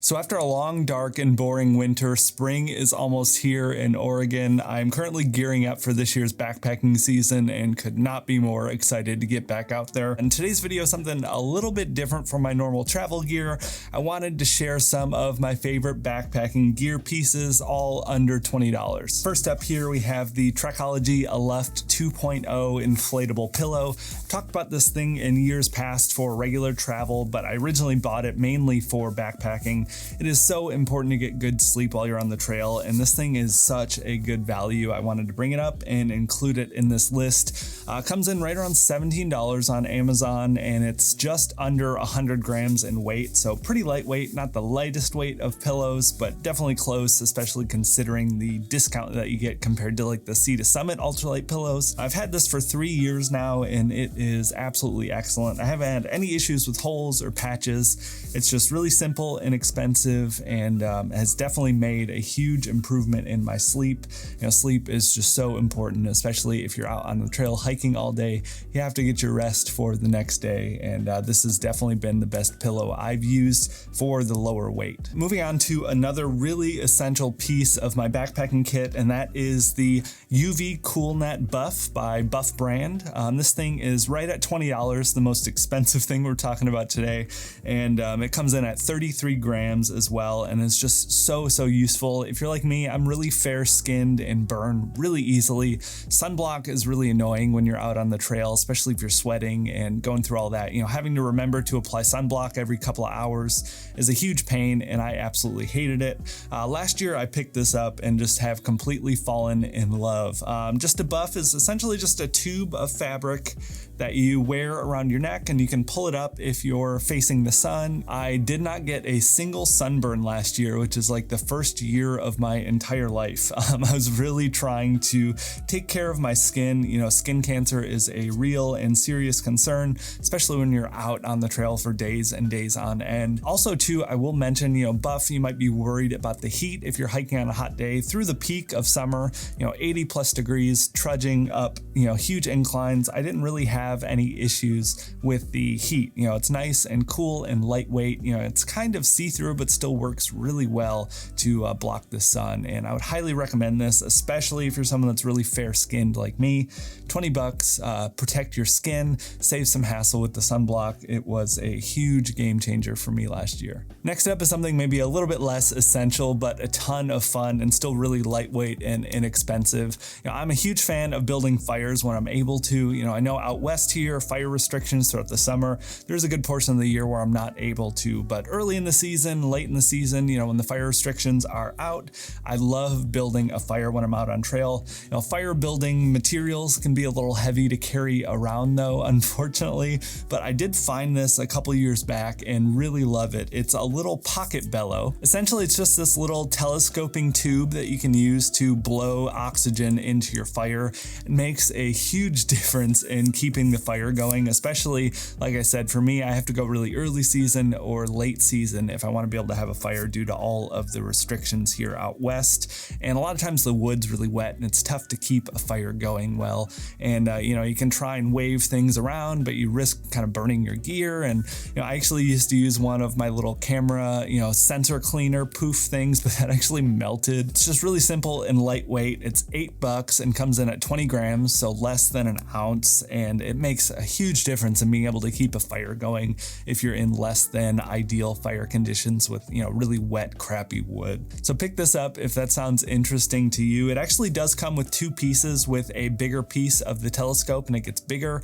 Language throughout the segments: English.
So after a long, dark, and boring winter, spring is almost here in Oregon. I'm currently gearing up for this year's backpacking season and could not be more excited to get back out there. And today's video is something a little bit different from my normal travel gear. I wanted to share some of my favorite backpacking gear pieces, all under $20. First up here, we have the Trekology Aluft 2.0 inflatable pillow. Talked about this thing in years past for regular travel, but I originally bought it mainly for backpacking. It is so important to get good sleep while you're on the trail, and this thing is such a good value. I wanted to bring it up and include it in this list. Comes in right around $17 on Amazon, and it's just under 100 grams in weight, so pretty lightweight, not the lightest weight of pillows, but definitely close, especially considering the discount that you get compared to like the Sea to Summit ultralight pillows. I've had this for 3 years now, and it is absolutely excellent. I haven't had any issues with holes or patches. It's just really simple and expensive and has definitely made a huge improvement in my sleep. You know, sleep is just so important, especially if you're out on the trail hiking all day. You have to get your rest for the next day, and this has definitely been the best pillow I've used for the lower weight. Moving on to another really essential piece of my backpacking kit, and that is the UV Cool Net Buff by Buff Brand. This thing is right at $20, the most expensive thing we're talking about today, and it comes in at 33 grams as well, and it's just so useful. If you're like me, I'm really fair skinned and burn really easily. Sunblock is really annoying when you're out on the trail, especially if you're sweating and going through all that. You know, having to remember to apply sunblock every couple of hours is a huge pain, and I absolutely hated it. Last year I picked this up and just have completely fallen in love. Just a buff is essentially just a tube of fabric that you wear around your neck, and you can pull it up if you're facing the sun. I did not get a single sunburn last year, which is like the first year of my entire life. I was really trying to take care of my skin. You know, skin cancer is a real and serious concern, especially when you're out on the trail for days and days on end. Also too, I will mention, you know, buff, you might be worried about the heat if you're hiking on a hot day through the peak of summer, you know, 80 plus degrees, trudging up, you know, huge inclines. I didn't really have any issues with the heat. You know, it's nice and cool and lightweight. You know, it's kind of see-through, but still works really well to block the sun. And I would highly recommend this, especially if you're someone that's really fair-skinned like me. 20 bucks, protect your skin, save some hassle with the sunblock. It was a huge game changer for me last year. Next up is something maybe a little bit less essential, but a ton of fun and still really lightweight and inexpensive. You know, I'm a huge fan of building fires when I'm able to. You know, I know out west here, fire restrictions throughout the summer. There's a good portion of the year where I'm not able to, but early in the season, late in the season, you know, when the fire restrictions are out, I love building a fire when I'm out on trail. You know, fire building materials can be a little heavy to carry around though, unfortunately, but I did find this a couple years back and really love it. It's a little pocket bellow. Essentially, it's just this little telescoping tube that you can use to blow oxygen into your fire. It makes a huge difference in keeping the fire going, especially, like I said, for me, I have to go really early season or late season if I want to be able to have a fire due to all of the restrictions here out west. And a lot of times the wood's really wet and it's tough to keep a fire going well. And, you know, you can try and wave things around, but you risk kind of burning your gear. And, you know, I actually used to use one of my little camera, you know, sensor cleaner poof things, but that actually melted. It's just really simple and lightweight. It's $8 and comes in at 20 grams, so less than an ounce. And it makes a huge difference in being able to keep a fire going if you're in less than ideal fire conditions with, you know, really wet, crappy wood. So pick this up if that sounds interesting to you. It actually does come with two pieces, with a bigger piece of the telescope, and it gets bigger.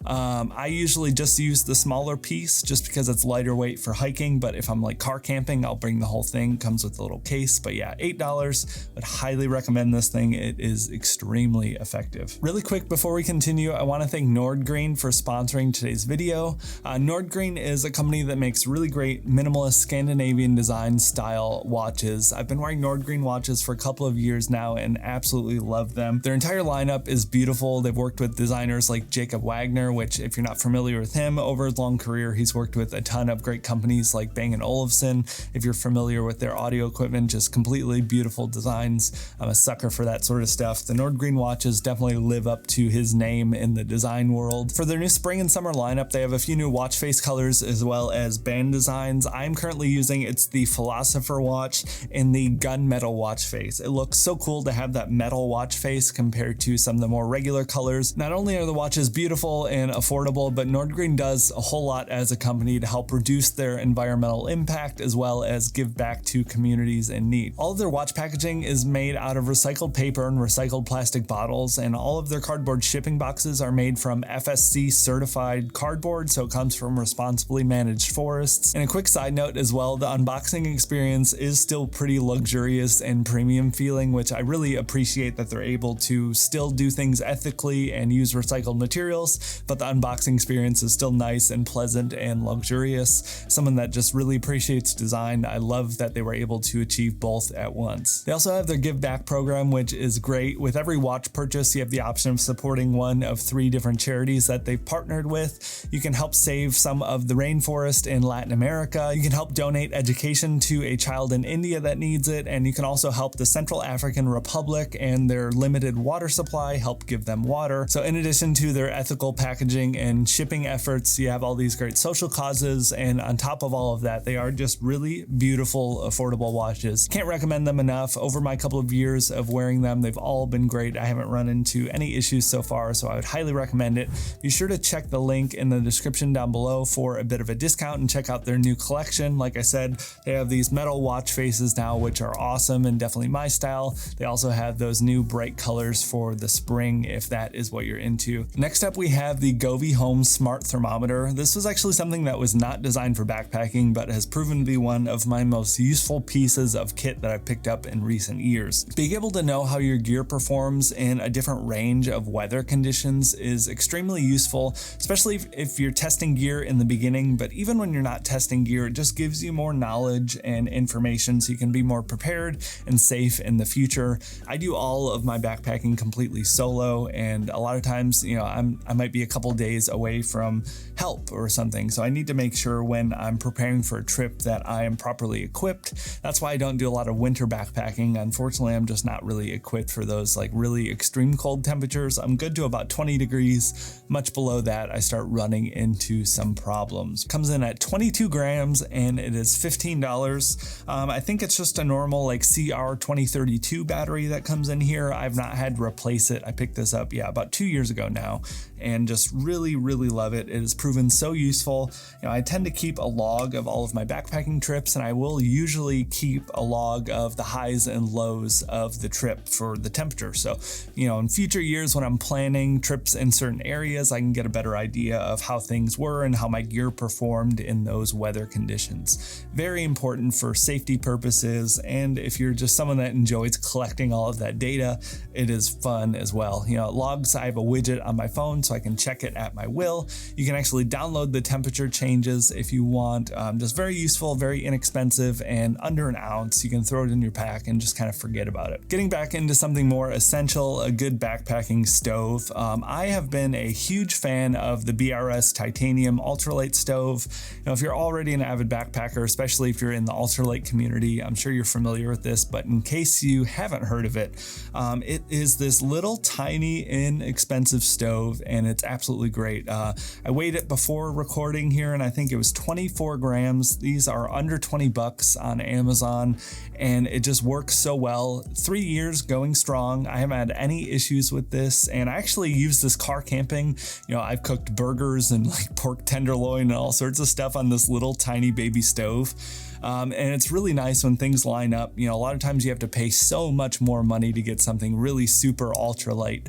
I usually just use the smaller piece just because it's lighter weight for hiking, but if I'm like car camping, I'll bring the whole thing. Comes with a little case, but yeah, $8. Would highly recommend this thing. It is extremely effective. Really quick before we continue, I want to thank Nordgreen for sponsoring today's video. Nordgreen is a company that makes really great minimalist Scandinavian design style watches. I've been wearing Nordgreen watches for a couple of years now and absolutely love them. Their entire lineup is beautiful. They've worked with designers like Jacob Wagner, which if you're not familiar with him, over his long career, he's worked with a ton of great companies like Bang & Olufsen. If you're familiar with their audio equipment, just completely beautiful designs. I'm a sucker for that sort of stuff. The Nordgreen watches definitely live up to his name in the design world. For their new spring and summer lineup, they have a few new watch face colors as well as band designs. I'm currently using, it's the Philosopher watch in the gunmetal watch face. It looks so cool to have that metal watch face compared to some of the more regular colors. Not only are the watches beautiful and affordable, but Nordgreen does a whole lot as a company to help reduce their environmental impact as well as give back to communities in need. All of their watch packaging is made out of recycled paper and recycled plastic bottles, and all of their cardboard shipping boxes are made from FSC certified cardboard, so it comes from responsibly managed forests. And a quick side note as well, the unboxing experience is still pretty luxurious and premium feeling, which I really appreciate that they're able to still do things ethically and use recycled materials, but the unboxing experience is still nice and pleasant and luxurious. Someone that just really appreciates design, I love that they were able to achieve both at once. They also have their give back program, which is great. With every watch purchase, you have the option of supporting one of 3 different charities that they've partnered with. You can help save some of the rainforest in Latin America. You can help donate education to a child in India that needs it, and you can also help the Central African Republic and their limited water supply, help give them water. So in addition to their ethical packaging and shipping efforts, you have all these great social causes, and on top of all of that, they are just really beautiful, affordable watches. Can't recommend them enough. Over my couple of years of wearing them, they've all been great. I haven't run into any issues so far, so I would highly recommend it. Be sure to check the link in the description down below for a bit of a discount and check out their new collection. Like I said, they have these metal watch faces now, which are awesome and definitely my style. They also have those new bright colors for the spring, if that is what you're into. Next up, we have the Govee Home Smart Thermometer. This was actually something that was not designed for backpacking, but has proven to be one of my most useful pieces of kit that I've picked up in recent years. Being able to know how your gear performs in a different range of weather conditions is extremely useful, especially if you're testing gear in the beginning, but even when you're not testing gear, it just gives you more knowledge and information so you can be more prepared and safe in the future. I do all of my backpacking completely solo, and a lot of times, I might be a couple days away from help or something, so I need to make sure when I'm preparing for a trip that I am properly equipped. That's why I don't do a lot of winter backpacking. Unfortunately, I'm just not really equipped for those like really extreme cold temperatures. I'm good to about 20 degrees. Much below that, I start running into some problems. Comes in at 22 grams and it is $15. I think it's just a normal like CR2032 battery that comes in here. I've not had to replace it. I picked this up, about 2 years ago now, and just really love it. It has proven so useful. I tend to keep a log of all of my backpacking trips, and I will usually keep a log of the highs and lows of the trip for the temperature. So, in future years when I'm planning trips in certain areas, I can get a better idea of how things were and how my gear performed in those weather conditions. Very important for safety purposes, and if you're just someone that enjoys collecting all of that data, it is fun as well. Logs, I have a widget on my phone so I can check it at my will. You can actually download the temperature changes if you want. Just very useful, very inexpensive, and under an ounce. You can throw it in your pack and just kind of forget about it. Getting back into something more essential, a good backpacking stove. I have been a huge fan of the BRS titanium ultralight stove. If you're already an avid backpacker, especially if you're in the ultralight community, I'm sure you're familiar with this, but in case you haven't heard of it, it is this little tiny inexpensive stove, and it's absolutely great. I weighed it before recording here, and I think it was 24 grams. These are under 20 bucks on Amazon, and it just works so well. 3 years going strong. I haven't had any issues with this, and I actually use this car camping. I've cooked burgers and like pork tenderloin and all sorts of stuff on this little tiny baby stove. And it's really nice when things line up. A lot of times you have to pay so much more money to get something really super ultralight.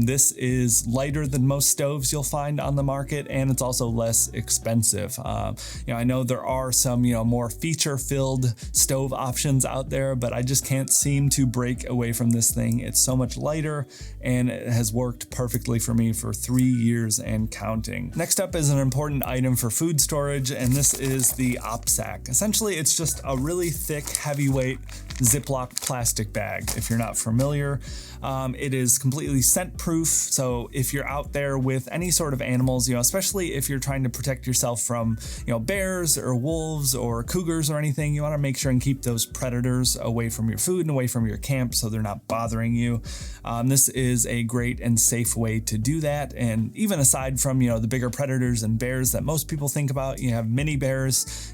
This is lighter than most stoves you'll find on the market, and it's also less expensive. I know there are some, more feature-filled stove options out there, but I just can't seem to break away from this thing. It's so much lighter, and it has worked perfectly for me for 3 years and counting. Next up is an important item for food storage, and this is the Opsak. Essentially, it's just a really thick, heavyweight Ziploc plastic bag. If you're not familiar, it is completely scent proof. So if you're out there with any sort of animals, especially if you're trying to protect yourself from, bears or wolves or cougars or anything, you want to make sure and keep those predators away from your food and away from your camp so they're not bothering you. This is a great and safe way to do that. And even aside from, the bigger predators and bears that most people think about, you have mini bears,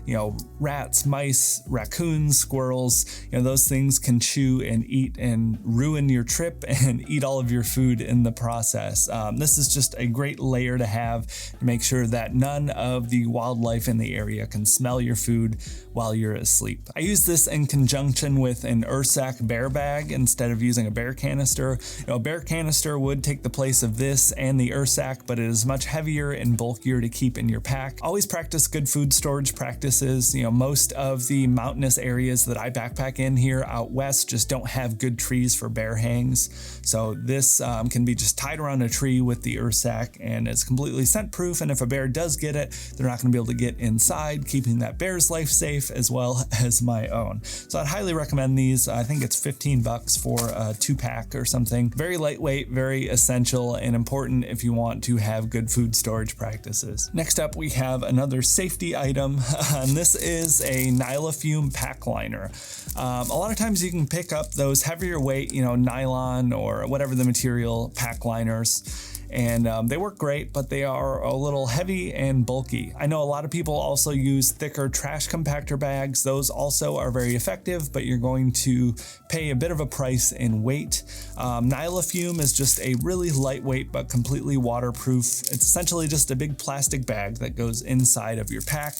rats, mice, raccoons, squirrels, those things can chew and eat and ruin your trip and eat all of your food in the process. This is just a great layer to have to make sure that none of the wildlife in the area can smell your food while you're asleep. I use this in conjunction with an Opsak bear bag instead of using a bear canister. A bear canister would take the place of this and the Opsak, but it is much heavier and bulkier to keep in your pack. Always practice good food storage practices. Most of the mountainous areas that I backpack in here out west just don't have good trees for bear hangs. So this can be just tied around a tree with the Opsak, and it's completely scent proof. And if a bear does get it, they're not going to be able to get inside, keeping that bear's life safe as well as my own. So I'd highly recommend these. I think it's $15 for a 2-pack or something. Very lightweight, very essential and important if you want to have good food storage practices. Next up, we have another safety item, and this is a Nylafume pack liner. A lot of times you can pick up those heavier weight, nylon or whatever the material pack liners, and they work great, but they are a little heavy and bulky. I know a lot of people also use thicker trash compactor bags. Those also are very effective, but you're going to pay a bit of a price in weight. Nylafume is just a really lightweight but completely waterproof. It's essentially just a big plastic bag that goes inside of your pack.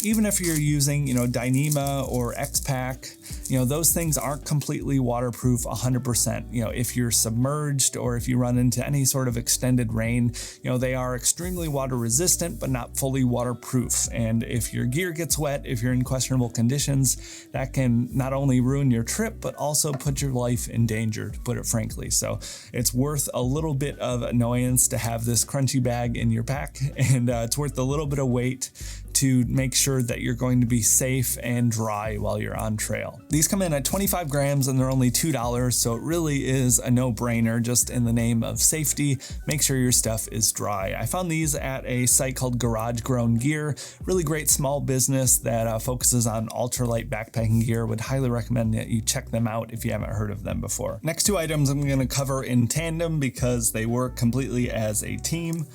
Even if you're using, Dyneema or X-Pack, those things aren't completely waterproof 100%. If you're submerged or if you run into any sort of extended rain, they are extremely water resistant, but not fully waterproof. And if your gear gets wet, if you're in questionable conditions, that can not only ruin your trip, but also put your life in danger, to put it frankly. So it's worth a little bit of annoyance to have this crunchy bag in your pack, and it's worth a little bit of weight to make sure that you're going to be safe and dry while you're on trail. These come in at 25 grams and they're only $2, so it really is a no-brainer. Just in the name of safety, make sure your stuff is dry. I found these at a site called Garage Grown Gear, really great small business that focuses on ultralight backpacking gear. Would highly recommend that you check them out if you haven't heard of them before. Next two items I'm going to cover in tandem because they work completely as a team.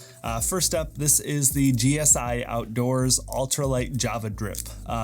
First up, this is the GSI Outdoors Ultralight Java Drip.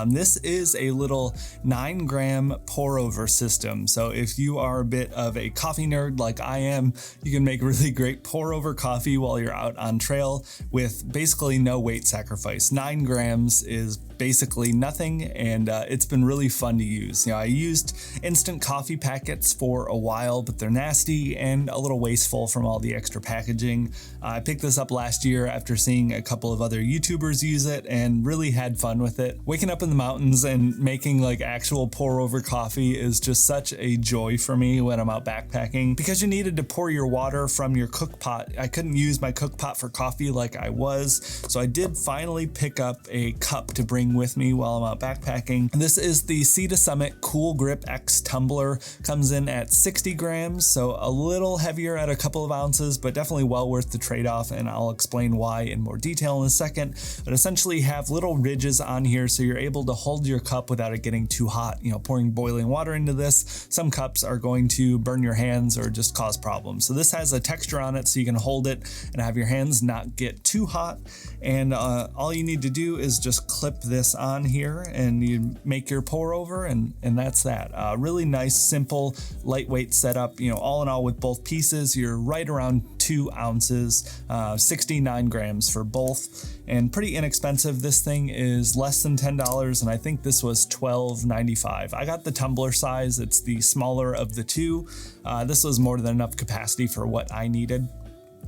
This is a little 9-gram pour-over system. So if you are a bit of a coffee nerd like I am, you can make really great pour-over coffee while you're out on trail with basically no weight sacrifice. 9 grams is basically nothing, and it's been really fun to use. I used instant coffee packets for a while, but they're nasty and a little wasteful from all the extra packaging. I picked this up last year after seeing a couple of other YouTubers use it and really had fun with it. Waking up in the mountains and making like actual pour over coffee is just such a joy for me when I'm out backpacking, because you needed to pour your water from your cook pot. I couldn't use my cook pot for coffee like I was, so I did finally pick up a cup to bring with me while I'm out backpacking. This is the Sea to Summit Cool Grip X Tumbler. Comes in at 60 grams, so a little heavier at a couple of ounces, but definitely well worth the trade-off, and I'll explain why in more detail in a second. But essentially have little ridges on here so you're able to hold your cup without it getting too hot. Pouring boiling water into this, some cups are going to burn your hands or just cause problems. So this has a texture on it so you can hold it and have your hands not get too hot. And all you need to do is just clip this on here and you make your pour over, and that's that. Really nice, simple, lightweight setup. All in all, with both pieces, you're right around 2 ounces, 69 grams for both, and pretty inexpensive. This thing is less than $10, and I think this was $12.95. I got the tumbler size. It's the smaller of the two. This was more than enough capacity for what I needed.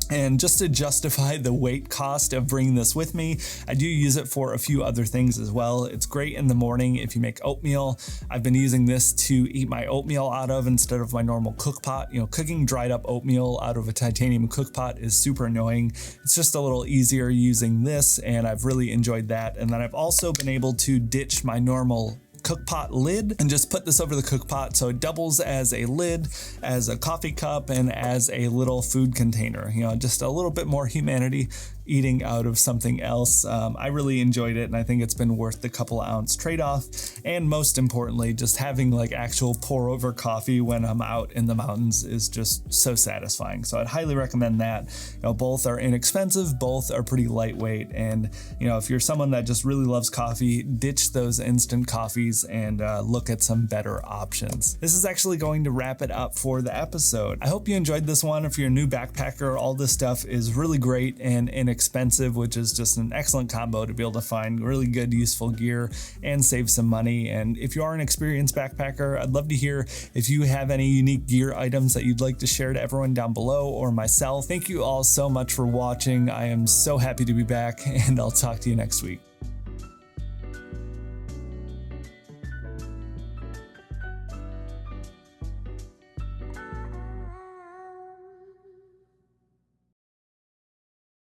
And just to justify the weight cost of bringing this with me, I do use it for a few other things as well. It's great in the morning if you make oatmeal. I've been using this to eat my oatmeal out of instead of my normal cook pot. Cooking dried up oatmeal out of a titanium cook pot is super annoying. It's just a little easier using this, and I've really enjoyed that. And then I've also been able to ditch my normal cookpot lid and just put this over the cookpot so it doubles as a lid, as a coffee cup, and as a little food container. You know, just a little bit more humanity eating out of something else. I really enjoyed it, and I think it's been worth the couple ounce trade-off. And most importantly, just having like actual pour over coffee when I'm out in the mountains is just so satisfying. So I'd highly recommend that. You know, both are inexpensive, both are pretty lightweight, and you know, if you're someone that just really loves coffee, ditch those instant coffees and look at some better options. This is actually going to wrap it up for the episode. I hope you enjoyed this one. If you're a new backpacker, all this stuff is really great and inexpensive, which is just an excellent combo to be able to find really good, useful gear and save some money. And if you are an experienced backpacker, I'd love to hear if you have any unique gear items that you'd like to share to everyone down below or myself. Thank you all so much for watching. I am so happy to be back, and I'll talk to you next week.